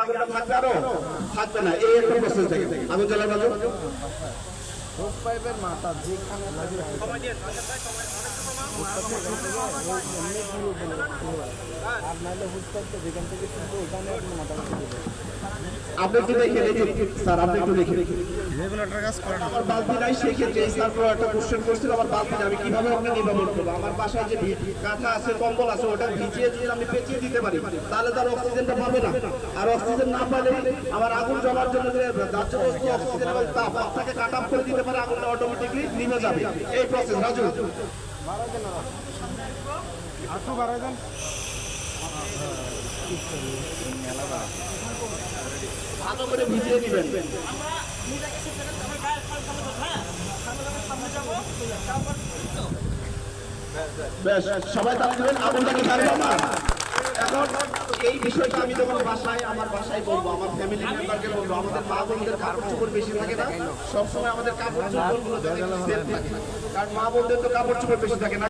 আগুনটা থাকবে আরো থাকবে না, এই একটা প্রসেস থাকে। আগুন জ্বালার বাজু হোস পাইপের মাথা যেখানে লাগে আর নাহলে হোস পাইপটা যেখান থেকে শুনবো ওখানে আপনি মাথা আপনি একটু দেখে দেখে স্যার, আপনি একটু দেখে রেগুলেটর কাজ করে না। আমার বালতি নাই, সেক্ষেত্রে তারপর একটা কোশ্চেন করছিল আমার বালতি আমি কিভাবে আপনি নির্বাচন করবো। আমার বাসায় যে কাঁথা আছে কম্বল আছে ওটা ভিজিয়ে যদি আমি পেঁচিয়ে দিতে পারি তাহলে তার অক্সিজেনটা পাবে না। আর অক্সিজেন না পাইলে আমার আগুন জ্বলার জন্য যে দাহ্য বস্তু অক্সিজেন এবং তাপটাকে কাট অফ করে দিতে পারে, আগুনটা অটোমেটিকলি নিভে যাবে। এই প্রসেস রাজু আটু বাড়াই দেন। ভালো করে ভিজিয়ে দিবেন। বেশ, সবাই তাহলে দিবেন, আগুনটাকে ছাড়বো আমার। এখন এই বিষয়টা আমি যখন বাসায় আমার বাসায় বলবো, আমার ফ্যামিলি মেম্বারকে বলবো, আমাদের মা বোনদের কাপড় চোপড় বেশি থাকে না, সবসময় আমাদের কাপড় চোপড় গুলো যাতে সেফ থাকে, কারণ মা বোনদের তো কাপড় চোপড় বেশি থাকে না।